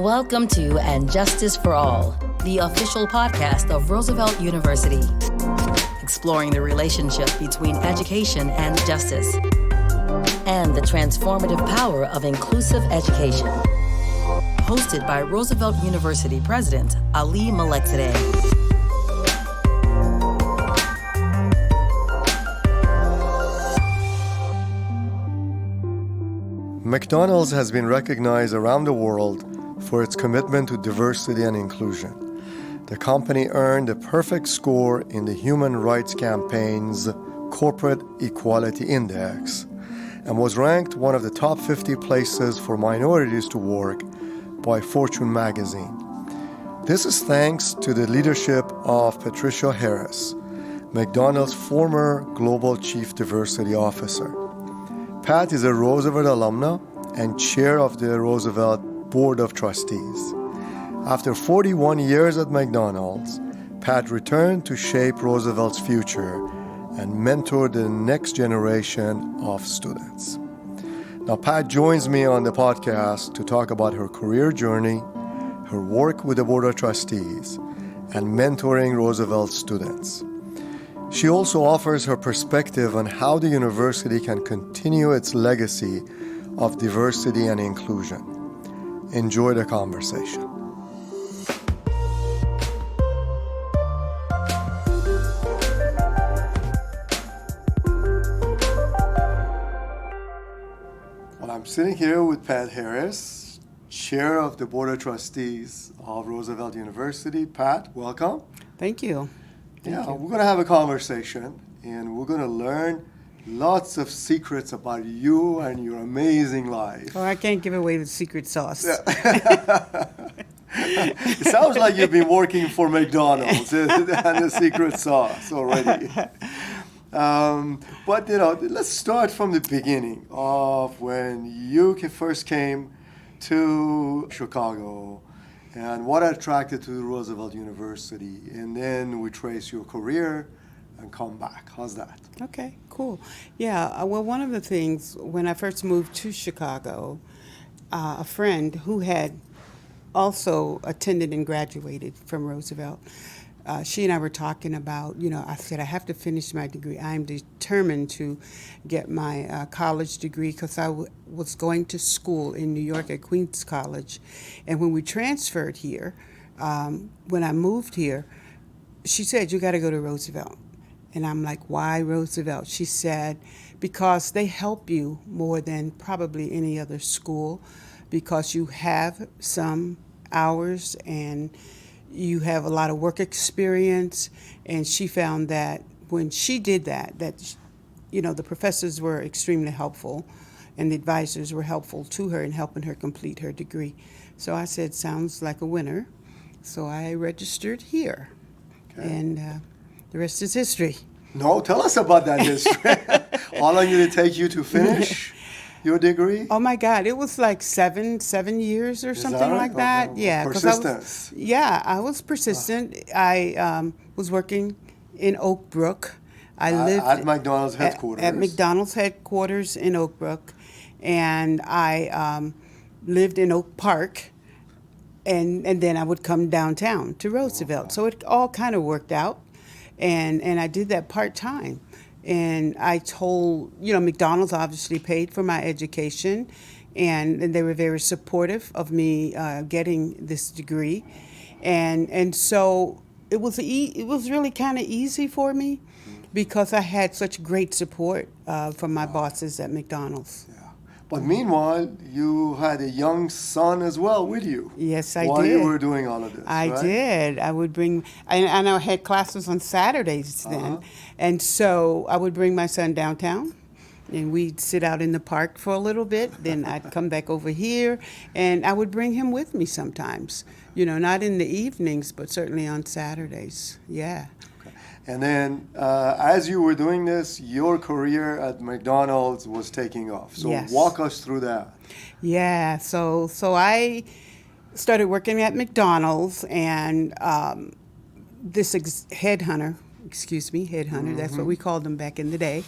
Welcome to And Justice for All, the official podcast of Roosevelt University, exploring the relationship between education and justice, and the transformative power of inclusive education. Hosted by Roosevelt University President Ali Malekzadeh. McDonald's has been recognized around the world for its commitment to diversity and inclusion. The company earned a perfect score in the Human Rights Campaign's Corporate Equality Index and was ranked one of the top 50 places for minorities to work by Fortune magazine. This is thanks to the leadership of Patricia, McDonald's former Global Chief Diversity Officer. Pat is a Roosevelt alumna and chair of the Roosevelt Board of Trustees. After 41 years at McDonald's, Pat returned to shape Roosevelt's future and mentor the next generation of students. Now, Pat joins me on the podcast to talk about her career journey, her work with the Board of Trustees, and mentoring Roosevelt students. She also offers her perspective on how the university can continue its legacy of diversity and inclusion. Enjoy the conversation. Well, I'm sitting here with Pat Harris, Chair of the Board of Trustees of Roosevelt University. Pat, welcome. Thank you. We're going to have a conversation, and we're going to learn lots of secrets about you and your amazing life. Oh, I can't give away the secret sauce. It sounds like you've been working for McDonald's and the secret sauce already. But, let's start from the beginning of when you first came to Chicago and what attracted to Roosevelt University, and then we trace your career and come back. How's that? Okay, cool. Yeah, well, one of the things, when I first moved to Chicago, a friend who had also attended and graduated from Roosevelt, she and I were talking about, I said, I have to finish my degree. I'm determined to get my college degree because I was going to school in New York at Queens College. And when we transferred here, when I moved here, she said, you got to go to Roosevelt. And I'm like, why Roosevelt? She said, because they help you more than probably any other school, because you have some hours and you have a lot of work experience. And she found that when she did that, the professors were extremely helpful and the advisors were helpful to her in helping her complete her degree. So I said, sounds like a winner. So I registered here. Okay. And the rest is history. No, tell us about that history. How long did it take you to finish your degree? Oh my God, it was like seven years or something like that. Okay. Yeah, persistence. I was persistent. I was working in Oak Brook. I lived at McDonald's headquarters. At McDonald's headquarters in Oak Brook, and I lived in Oak Park, and then I would come downtown to Roosevelt. Okay. So it all kind of worked out, and I did that part-time. And I told, McDonald's obviously paid for my education, and they were very supportive of me getting this degree. And so it was really kind of easy for me because I had such great support from my bosses at McDonald's. Yeah. But meanwhile, you had a young son as well with you. Yes, I did. While you were doing all of this, I right? did. I would bring, and I had classes on Saturdays then. And so I would bring my son downtown, and we'd sit out in the park for a little bit. Then I'd come back over here, and I would bring him with me sometimes. Not in the evenings, but certainly on Saturdays. Yeah. And then, as you were doing this, your career at McDonald's was taking off. So yes. Walk us through that. Yeah. So I started working at McDonald's, and this headhunter headhunter, that's what we called them back in the day,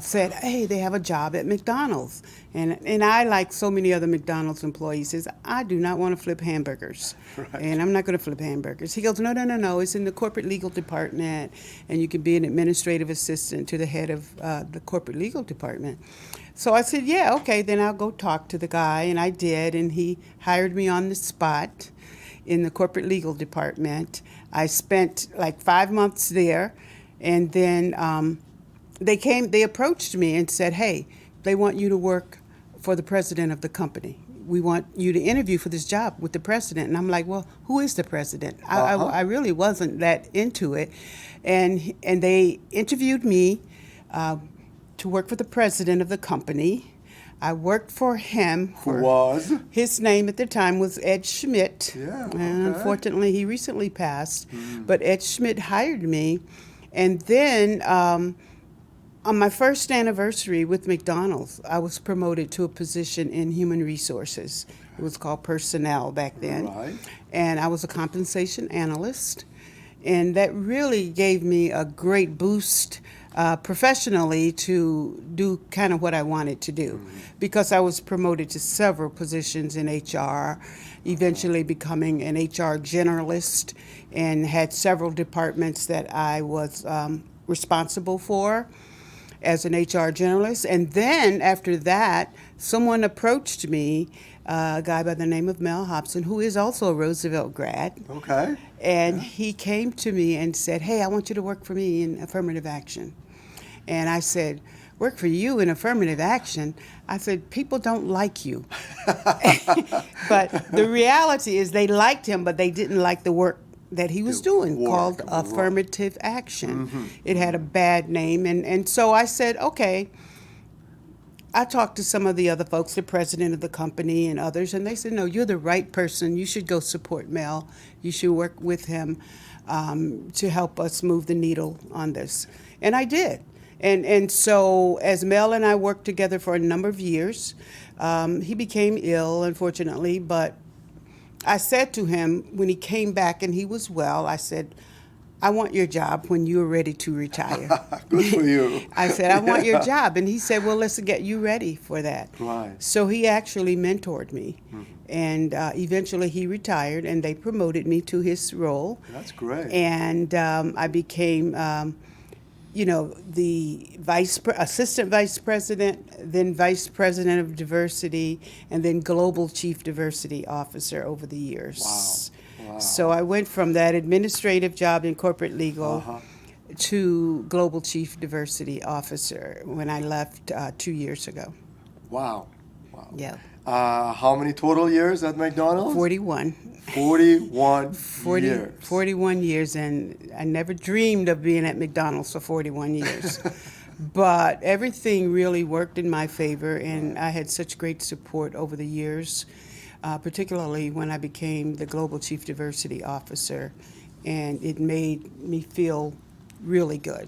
said, hey, they have a job at McDonald's. And I, like so many other McDonald's employees, says, I do not want to flip hamburgers. Right. And I'm not going to flip hamburgers. He goes, no, it's in the corporate legal department, and you can be an administrative assistant to the head of the corporate legal department. So I said, yeah, okay, then I'll go talk to the guy, and I did, and he hired me on the spot in the corporate legal department. I spent like 5 months there, and then they approached me and said, hey, they want you to work for the president of the company. We want you to interview for this job with the president. And I'm like, well, who is the president? I really wasn't that into it. And they interviewed me to work for the president of the company. I worked for him. Who was? His name at the time was Ed Schmidt. Yeah, okay. And unfortunately, he recently passed. But Ed Schmidt hired me. And then on my first anniversary with McDonald's, I was promoted to a position in human resources. It was called personnel back then. Right. And I was a compensation analyst. And that really gave me a great boost professionally to do kind of what I wanted to do, because I was promoted to several positions in HR, eventually becoming an HR generalist, and had several departments that I was responsible for as an HR generalist. And then after that, someone approached me, a guy by the name of Mel Hobson, who is also a Roosevelt grad. Okay. And he came to me and said, hey, I want you to work for me in affirmative action. And I said, work for you in affirmative action? I said, people don't like you. But the reality is they liked him, but they didn't like the work that he was doing, called affirmative action. It had a bad name. And so I said, okay. I talked to some of the other folks, the president of the company and others, and they said, no, you're the right person. You should go support Mel. You should work with him to help us move the needle on this. And I did. And so as Mel and I worked together for a number of years, he became ill, unfortunately, but I said to him when he came back and he was well, I said, I want your job when you're ready to retire. Good for you. I said, I want your job. And he said, well, let's get you ready for that. Right. So he actually mentored me. And eventually he retired, and they promoted me to his role. That's great. And I became, the assistant vice president, then vice president of diversity, and then global chief diversity officer over the years. Wow. So I went from that administrative job in corporate legal to global chief diversity officer when I left 2 years ago. Wow. Yeah. How many total years at McDonald's? 41. 41 years. 41 years, and I never dreamed of being at McDonald's for 41 years. But everything really worked in my favor, and I had such great support over the years. Particularly when I became the Global Chief Diversity Officer, and it made me feel really good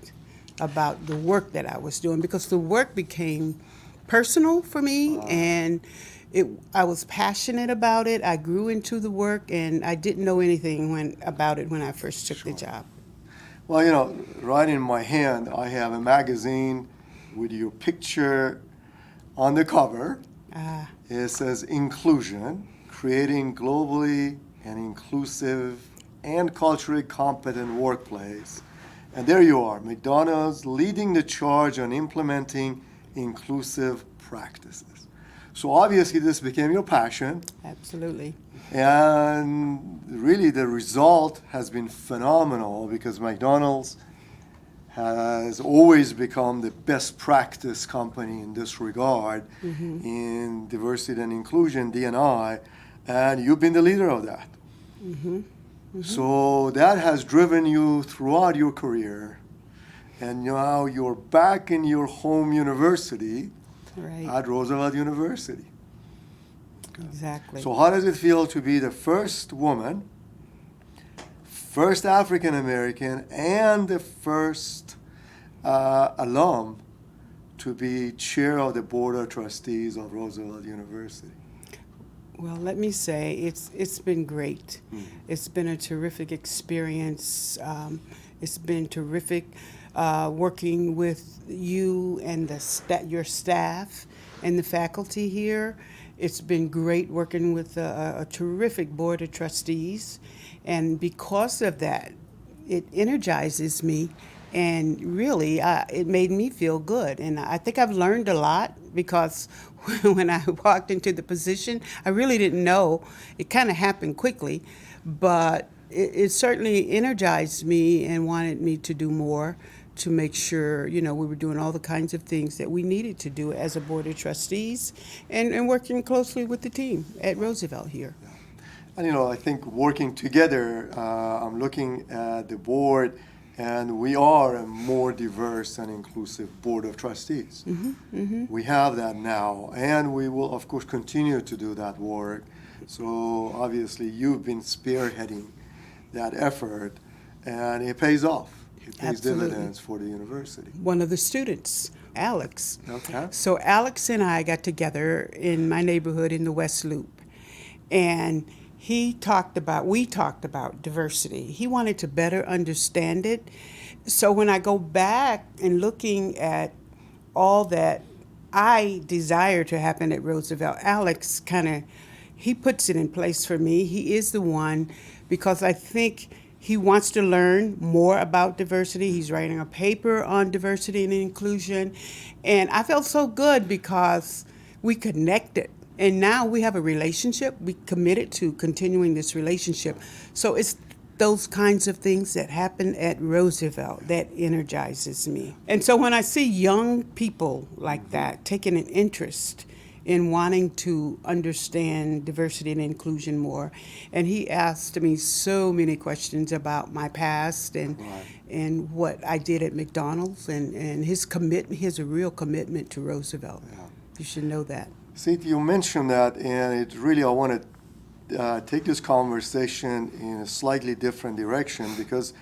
about the work that I was doing, because the work became personal for me, and I was passionate about it. I grew into the work, and I didn't know anything about it when I first took the job. Well, right in my hand, I have a magazine with your picture on the cover. It says inclusion, creating globally and inclusive and culturally competent workplace. And there you are, McDonald's leading the charge on implementing inclusive practices. So obviously this became your passion. Absolutely. And really the result has been phenomenal, because McDonald's has always become the best practice company in this regard in diversity and inclusion, D&I, and you've been the leader of that. So that has driven you throughout your career, and now you're back in your home university at Roosevelt University. Exactly. So how does it feel to be the first woman, first African American, and the first alum to be chair of the board of trustees of Roosevelt University? Well, let me say it's been great. It's been a terrific experience. It's been terrific working with you and your staff and the faculty here. It's been great working with a terrific board of trustees. And because of that, it energizes me. And really, it made me feel good. And I think I've learned a lot because when I walked into the position, I really didn't know. It kind of happened quickly, but it certainly energized me and wanted me to do more to make sure, we were doing all the kinds of things that we needed to do as a board of trustees and working closely with the team at Roosevelt here. And, I think working together, I'm looking at the board, and we are a more diverse and inclusive board of trustees. Mm-hmm, mm-hmm. We have that now, and we will, of course, continue to do that work. So obviously, you've been spearheading that effort, and it pays off. It pays Absolutely. dividends for the university. One of the students, Alex. Okay. So Alex and I got together in my neighborhood in the West Loop, and we talked about diversity. He wanted to better understand it. So when I go back and looking at all that I desire to happen at Roosevelt, Alex he puts it in place for me. He is the one, because I think he wants to learn more about diversity. He's writing a paper on diversity and inclusion. And I felt so good because we connected. And now we have a relationship. We committed to continuing this relationship. So it's those kinds of things that happen at Roosevelt that energizes me. And so when I see young people like that taking an interest in wanting to understand diversity and inclusion more, and he asked me so many questions about my past and what I did at McDonald's, and his commitment. He has a real commitment to Roosevelt. Yeah. You should know that. See, you mentioned that, and it really, I want to take this conversation in a slightly different direction, because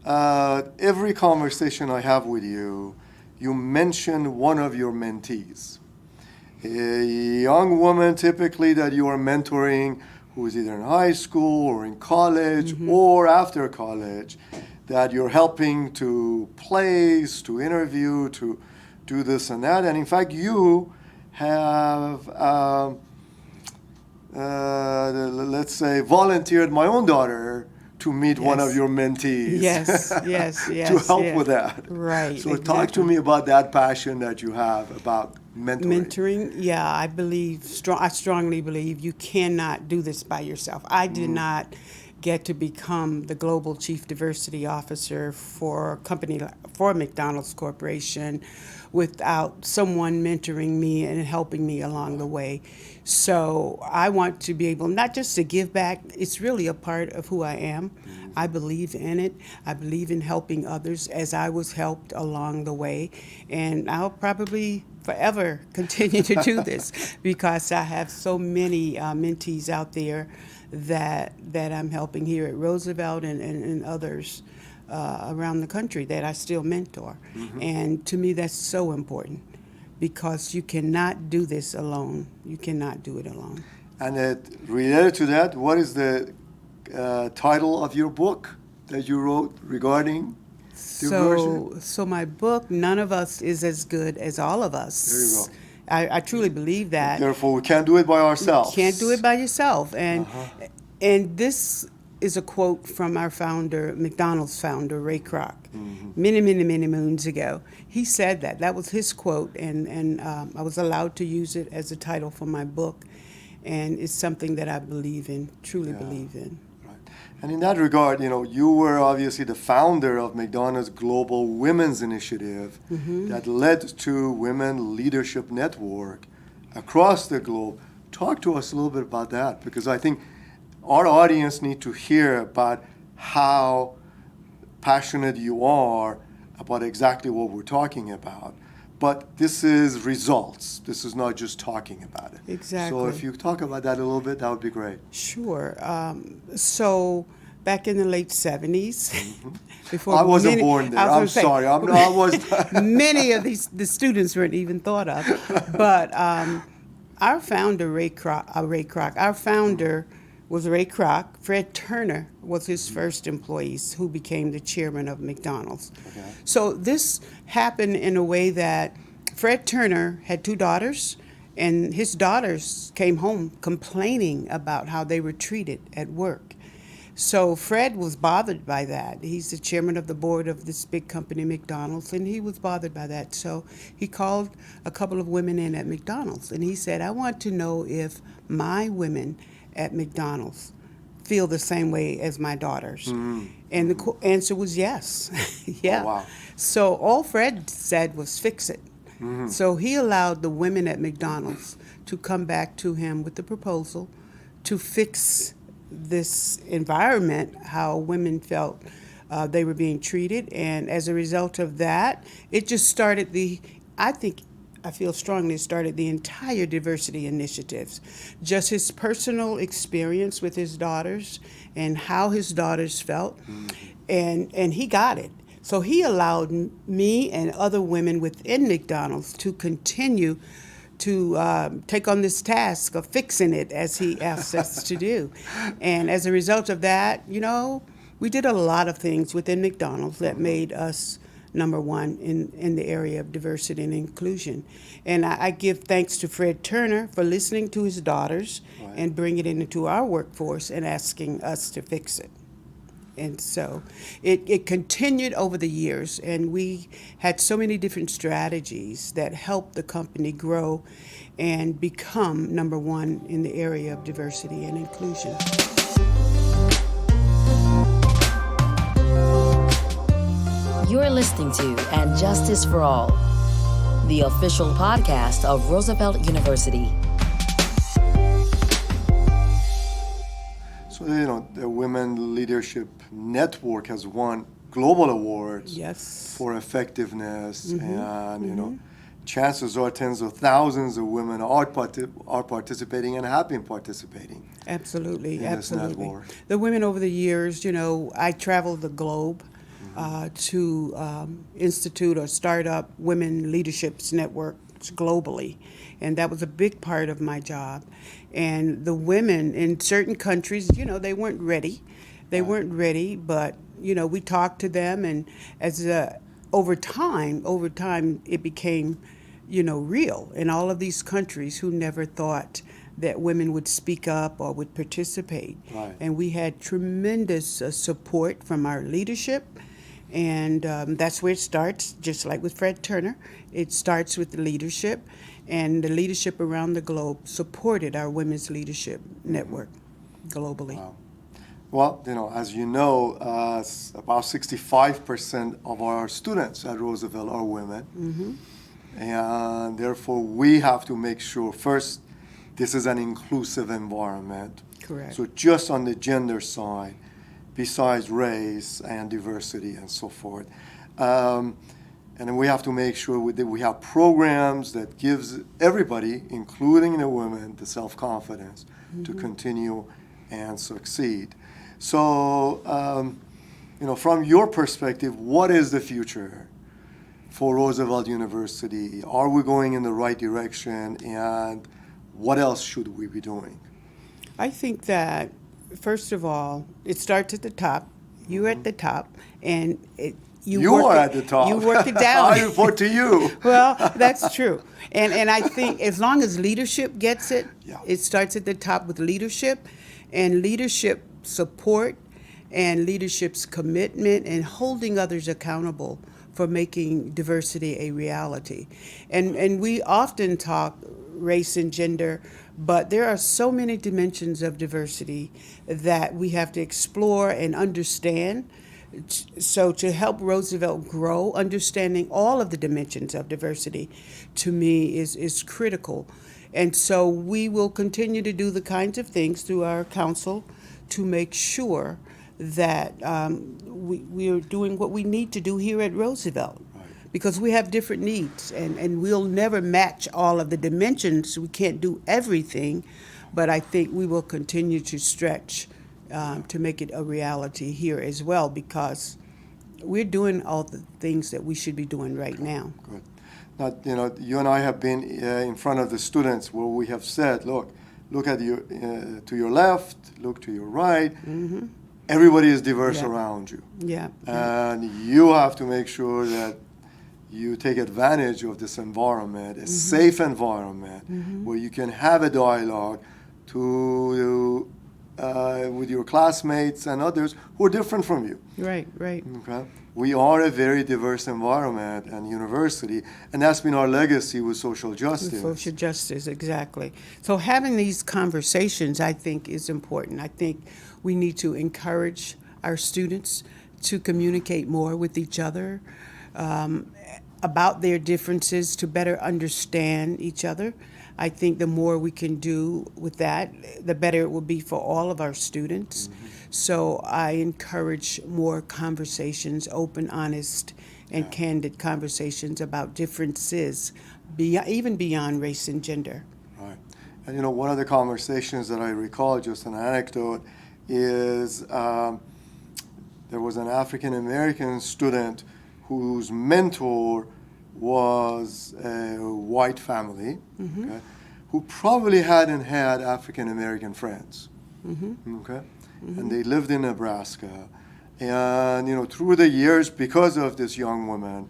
every conversation I have with you, you mention one of your mentees. A young woman typically that you are mentoring who is either in high school or in college or after college, that you're helping to place, to interview, to do this and that. And in fact, you have, let's say, volunteered my own daughter to meet one of your mentees. Yes. To help with that. Right. So talk to me about that passion that you have about mentoring. Yeah, I strongly believe you cannot do this by yourself. I did not get to become the global chief diversity officer for McDonald's Corporation without someone mentoring me and helping me along the way. So I want to be able not just to give back, it's really a part of who I am. I believe in it. I believe in helping others as I was helped along the way. And I'll probably forever continue to do this because I have so many mentees out there that I'm helping here at Roosevelt and others around the country that I still mentor. And to me, that's so important because you cannot do this alone. You cannot do it alone. And related to that, what is the title of your book that you wrote regarding diversity? So my book, None of Us is as Good as All of Us. There you go. I truly believe that. Therefore, we can't do it by ourselves. You can't do it by yourself. And this is a quote from our founder, McDonald's founder, Ray Kroc, many, many, many moons ago. He said that. That was his quote, and I was allowed to use it as a title for my book. And it's something that I believe in, truly believe in. Right. And in that regard, you were obviously the founder of McDonald's Global Women's Initiative that led to Women Leadership Network across the globe. Talk to us a little bit about that, because I think our audience need to hear about how passionate you are about exactly what we're talking about. But this is results. This is not just talking about it. Exactly. So if you talk about that a little bit, that would be great. Sure. So back in the late 70s, before I wasn't born there. I'm sorry. I was. Many of the students weren't even thought of. But our founder, Ray Kroc, our founder, was Ray Kroc. Fred Turner was his first employees who became the chairman of McDonald's. Okay. So this happened in a way that Fred Turner had two daughters, and his daughters came home complaining about how they were treated at work. So Fred was bothered by that. He's the chairman of the board of this big company, McDonald's, and he was bothered by that. So he called a couple of women in at McDonald's, and he said, I want to know if my women at McDonald's feel the same way as my daughters. Mm-hmm. And the answer was yes. Yeah. Oh, wow. So all Fred said was fix it. Mm-hmm. So he allowed the women at McDonald's to come back to him with the proposal to fix this environment, how women felt they were being treated. And as a result of that, it just started I feel strongly it started the entire diversity initiatives. Just his personal experience with his daughters and how his daughters felt, and he got it. So he allowed me and other women within McDonald's to continue to take on this task of fixing it as he asked us to do. And as a result of that, we did a lot of things within McDonald's that made us number one in the area of diversity and inclusion. And I give thanks to Fred Turner for listening to his daughters and bringing it into our workforce and asking us to fix it. And so it continued over the years, and we had so many different strategies that helped the company grow and become number one in the area of diversity and inclusion. You're listening to And Justice for All, the official podcast of Roosevelt University. So, the Women Leadership Network has won global awards for effectiveness, and, chances are tens of thousands of women are participating and have been participating. Absolutely. This network. The women over the years, I traveled the globe to institute or start up women leaderships networks globally. And that was a big part of my job. And the women in certain countries, they weren't ready. They weren't ready, but, we talked to them. And as over time, it became, real in all of these countries who never thought that women would speak up or would participate. Right. And we had tremendous support from our leadership. And that's where it starts, just like with Fred Turner. It starts with the leadership, and the leadership around the globe supported our Women's Leadership Network globally. Wow. Well, as you know, about 65% of our students at Roosevelt are women. And therefore, we have to make sure, first, this is an inclusive environment. Correct. So just on the gender side, besides race and diversity and so forth. And then we have to make sure that we have programs that gives everybody, including the women, the self-confidence to continue and succeed. So, from your perspective, what is the future for Roosevelt University? Are we going in the right direction, and what else should we be doing? I think that, first of all, it starts at the top. You're at the top, and you are at the top. You work it down. I report to you. Well, that's true. And I think as long as leadership gets it, it starts at the top with leadership, and leadership support, and leadership's commitment, and holding others accountable for making diversity a reality. And we often talk race and gender, but there are so many dimensions of diversity that we have to explore and understand. So to help Roosevelt grow, understanding all of the dimensions of diversity, to me, is critical. And so we will continue to do the kinds of things through our council to make sure that we are doing what we need to do here at Roosevelt. Because we have different needs, and we'll never match all of the dimensions. We can't do everything, but I think we will continue to stretch to make it a reality here as well, because we're doing all the things that we should be doing right now. Good. Now, you and I have been in front of the students where we have said, look, look at your to your left, look to your right. Everybody is diverse Yeah. around you. Yeah. And you have to make sure that you take advantage of this environment, a safe environment, where you can have a dialogue to with your classmates and others who are different from you. Right, right. Okay? We are a very diverse environment and university, and that's been our legacy with social justice. Social justice, exactly. So having these conversations, I think, is important. I think we need to encourage our students to communicate more with each other about their differences, to better understand each other. I think the more we can do with that, the better it will be for all of our students. So I encourage more conversations, open, honest, and candid conversations about differences, even beyond race and gender. Right. And one of the conversations that I recall, just an anecdote, is there was an African American student whose mentor was a white family, okay, who probably hadn't had African American friends. Okay? And they lived in Nebraska. And, through the years, because of this young woman,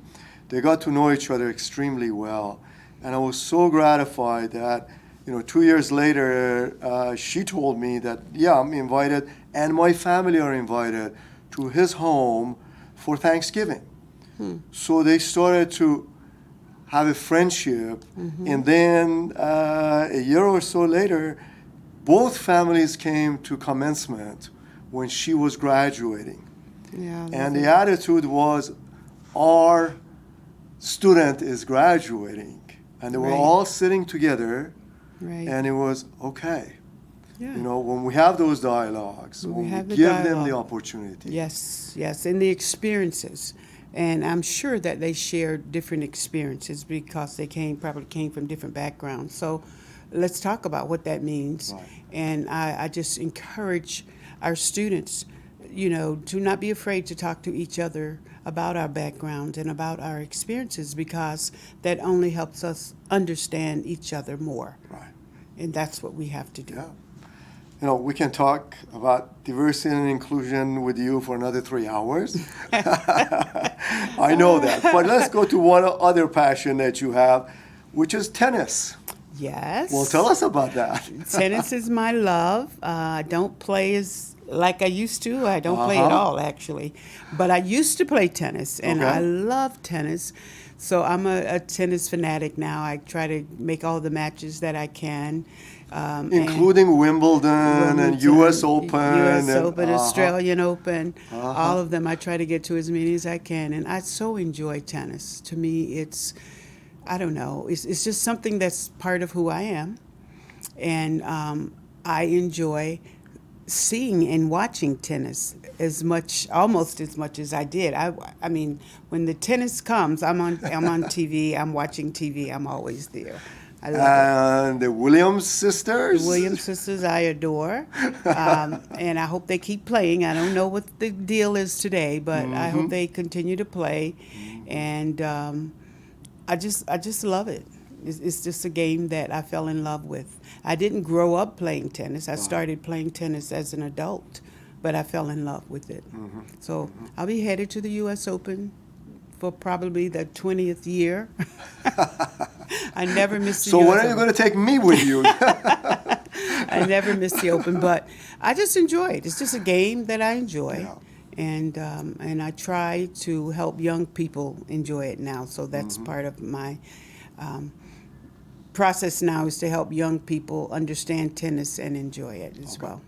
they got to know each other extremely well. And I was so gratified that, 2 years later, she told me that, yeah, I'm invited, and my family are invited to his home for Thanksgiving. So they started to have a friendship. And then a year or so later, both families came to commencement when she was graduating. Yeah, And the attitude was, our student is graduating. And they were Right. all sitting together, right. and it was okay. Yeah. When we have those dialogues, When we when we have the give them dialogue. the opportunity. Yes, yes, and the experiences. And I'm sure that they shared different experiences because they probably came from different backgrounds. So let's talk about what that means. Right. And I just encourage our students, to not be afraid to talk to each other about our backgrounds and about our experiences, because that only helps us understand each other more. Right. And that's what we have to do. Yeah. We can talk about diversity and inclusion with you for another 3 hours. I know that. But let's go to one other passion that you have, which is tennis. Yes. Well, tell us about that. Tennis is my love. I don't play like I used to. I don't play at all, actually. But I used to play tennis, and Okay. I love tennis. So I'm a tennis fanatic now. I try to make all the matches that I can. Including Wimbledon and U.S. Open. U.S. and, Open, Australian Open, all of them. I try to get to as many as I can. And I so enjoy tennis. To me, I don't know, it's just something that's part of who I am. And I enjoy seeing and watching tennis almost as much as I did. I mean, when the tennis comes, I'm on TV, I'm watching TV, I'm always there. I love it. And the Williams sisters. The Williams sisters I adore, and I hope they keep playing. I don't know what the deal is today, but I hope they continue to play, and I just love it. It's just a game that I fell in love with. I didn't grow up playing tennis. I started playing tennis as an adult, but I fell in love with it. So I'll be headed to the U.S. Open for probably the 20th year. I never miss the So US when are you Open. going to take me with you? I never miss the Open, but I just enjoy it. It's just a game that I enjoy, Yeah. and I try to help young people enjoy it now. So that's part of my process now, is to help young people understand tennis and enjoy it as well.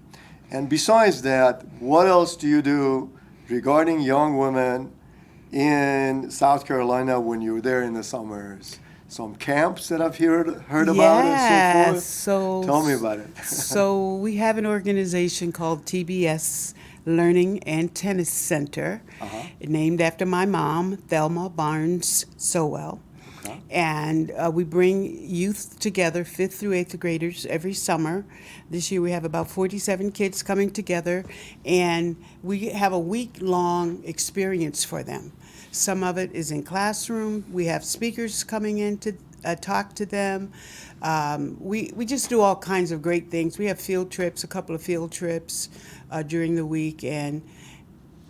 And besides that, what else do you do regarding young women in South Carolina when you're there in the summers? Some camps that I've heard about and so forth? So Tell me about it. So we have an organization called TBS Learning and Tennis Center, named after my mom, Thelma Barnes Sowell. Okay. And we bring youth together, 5th through 8th graders, every summer. This year we have about 47 kids coming together, and we have a week-long experience for them. Some of it is in classroom. We have speakers coming into talk to them. We just do all kinds of great things. We have field trips, a couple of field trips during the week,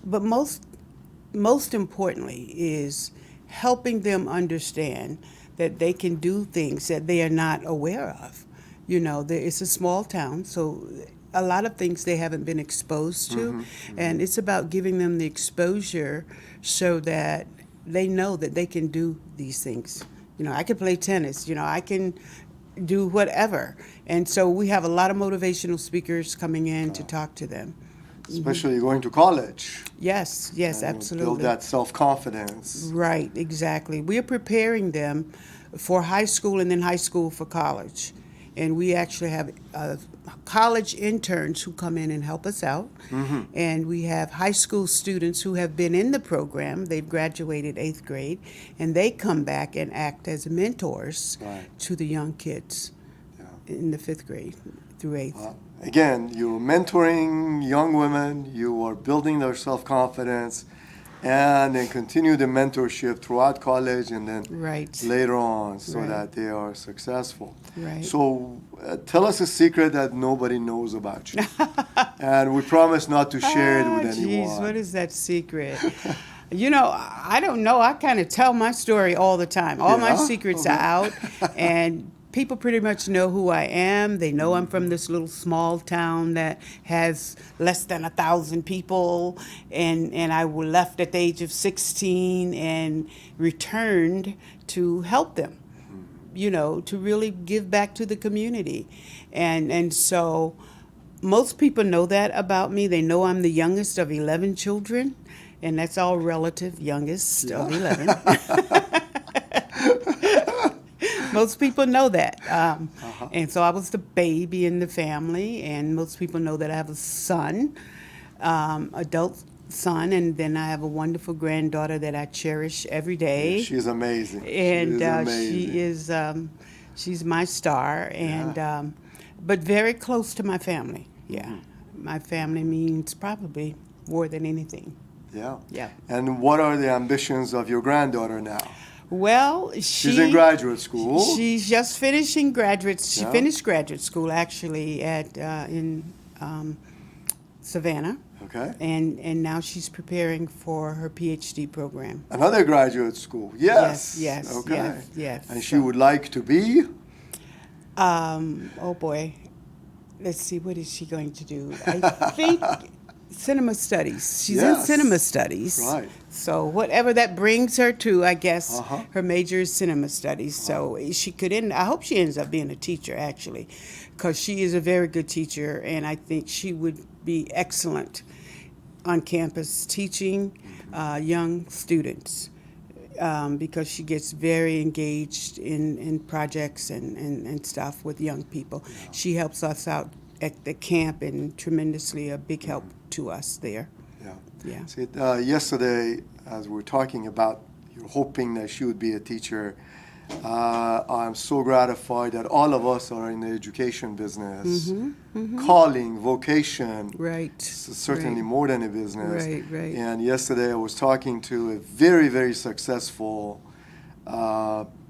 but most importantly is helping them understand that they can do things that they are not aware of. It's a small town, so a lot of things they haven't been exposed to, and it's about giving them the exposure so that they know that they can do these things. I can play tennis, I can do whatever. And so we have a lot of motivational speakers coming in to talk to them. Especially going to college. Yes, absolutely. Build that self-confidence. Right, exactly. We're preparing them for high school and then high school for college. And we actually have college interns who come in and help us out. And we have high school students who have been in the program. They've graduated 8th grade, and they come back and act as mentors to the young kids in the 5th grade through 8th. Again, you're mentoring young women, you are building their self-confidence, and then continue the mentorship throughout college and then later on so that they are successful. Right. So tell us a secret that nobody knows about you. And we promise not to share it with anyone. Geez, what is that secret? I don't know. I kind of tell my story all the time. All my secrets are out, and people pretty much know who I am. They know I'm from this little small town that has less than 1,000 people, and I left at the age of 16 and returned to help them, to really give back to the community. And so most people know that about me. They know I'm the youngest of 11 children, and that's all relative, youngest of 11. Most people know that. And so I was the baby in the family, and most people know that I have a son, adult son, and then I have a wonderful granddaughter that I cherish every day. She's amazing. And she's my star, and but very close to my family. Yeah. My family means probably more than anything. Yeah. And what are the ambitions of your granddaughter now? Well, she's in graduate school. She's just finishing graduate. She finished graduate school actually in Savannah. Okay. And now she's preparing for her PhD program. Another graduate school. Yes. Okay. Yes. And she would like to be? Oh boy. Let's see. What is she going to do? I think cinema studies. She's in cinema studies. Right. So whatever that brings her to, I guess her major is cinema studies. So she could I hope she ends up being a teacher, actually, because she is a very good teacher, and I think she would be excellent on campus teaching young students, because she gets very engaged in projects and stuff with young people. She helps us out at the camp, and tremendously a big help to us there. Yeah. See, yesterday, as we were talking about, you're hoping that she would be a teacher. I'm so gratified that all of us are in the education business. Calling, vocation. Right. Certainly more than a business. Right. And yesterday I was talking to a very, very successful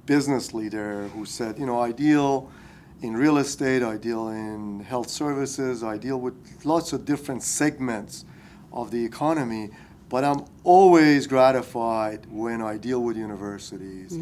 business leader who said, I deal in real estate, I deal in health services, I deal with lots of different segments of the economy, but I'm always gratified when I deal with universities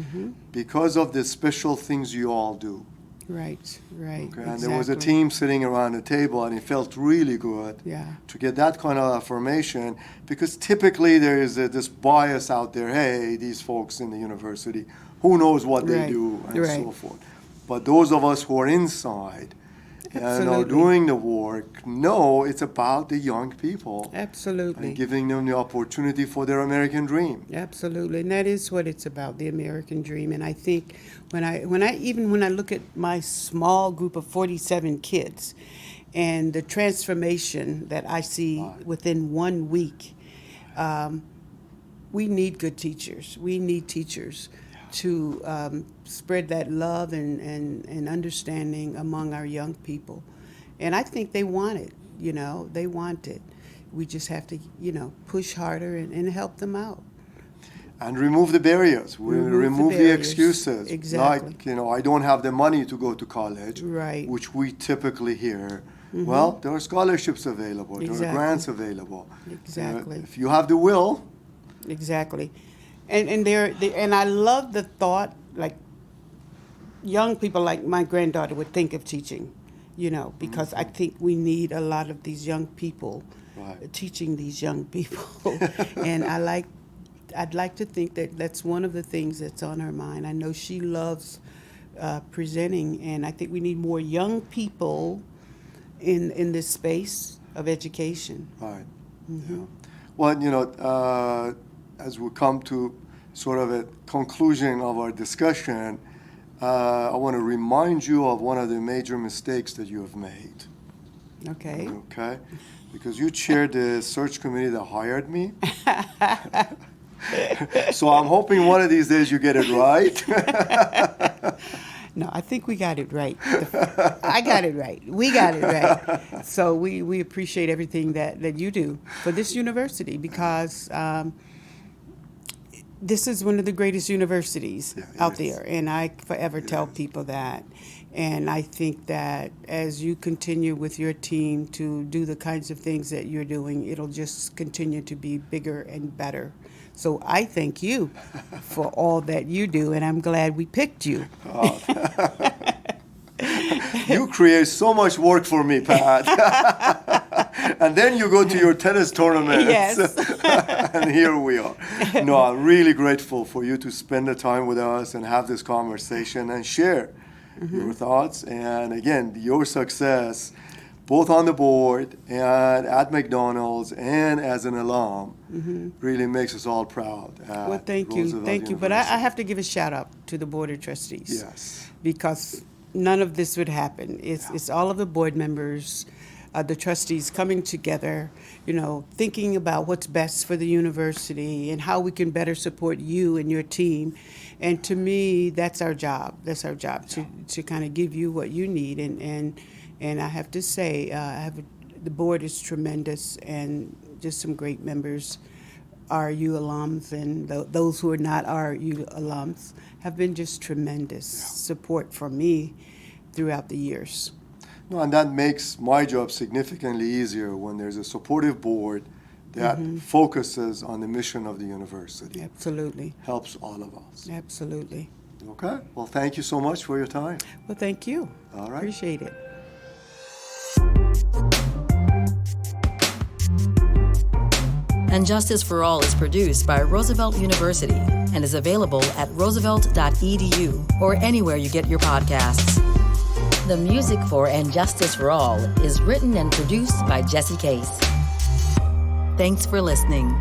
because of the special things you all do. Right. Okay? Exactly. And there was a team sitting around the table, and it felt really good to get that kind of affirmation, because typically there is this bias out there, hey, these folks in the university, who knows what they do, and so forth. But those of us who are inside and are doing the work know it's about the young people. Absolutely. And giving them the opportunity for their American dream. Absolutely. And that is what it's about, the American dream. And I think when I look at my small group of 47 kids and the transformation that I see within 1 week, we need good teachers. We need teachers to spread that love and understanding among our young people. And I think they want it, they want it. We just have to, push harder and help them out. And remove the barriers. Remove the barriers. excuses. Exactly. Like, I don't have the money to go to college. Right. Which we typically hear. Well, there are scholarships available. There Exactly. are grants available. Exactly. If you have the will. Exactly. And I love the thought, like, young people like my granddaughter would think of teaching, because I think we need a lot of these young people teaching these young people. And I'd like to think that that's one of the things that's on her mind. I know she loves presenting, and I think we need more young people in this space of education. Right. Yeah. Well, as we come to sort of a conclusion of our discussion, I want to remind you of one of the major mistakes that you have made. Okay. Okay? Because you chaired the search committee that hired me. So I'm hoping one of these days you get it right. No, I think we got it right. I got it right. We got it right. So we appreciate everything that you do for this university, because this is one of the greatest universities out there. And I forever tell people that. And I think that as you continue with your team to do the kinds of things that you're doing, it'll just continue to be bigger and better. So I thank you for all that you do, and I'm glad we picked you. Oh. You create so much work for me, Pat. And then you go to your tennis tournaments. Yes. And here we are. No, I'm really grateful for you to spend the time with us and have this conversation and share your thoughts. And again, your success, both on the board and at McDonald's and as an alum, really makes us all proud. Well, thank you. Thank you. But I have to give a shout out to the Board of Trustees. Yes. Because none of this would happen. It's all of the board members, the trustees coming together, thinking about what's best for the university and how we can better support you and your team. And to me, that's our job. That's our job, to kind of give you what you need. And I have to say, the board is tremendous, and just some great members. RU alums and those who are not RU alums have been just tremendous support for me throughout the years. No, and that makes my job significantly easier when there's a supportive board that focuses on the mission of the university. Absolutely. Helps all of us. Absolutely. Okay. Well, thank you so much for your time. Well, thank you. All right. Appreciate it. And Justice for All is produced by Roosevelt University and is available at roosevelt.edu or anywhere you get your podcasts. The music for And Justice for All is written and produced by Jesse Case. Thanks for listening.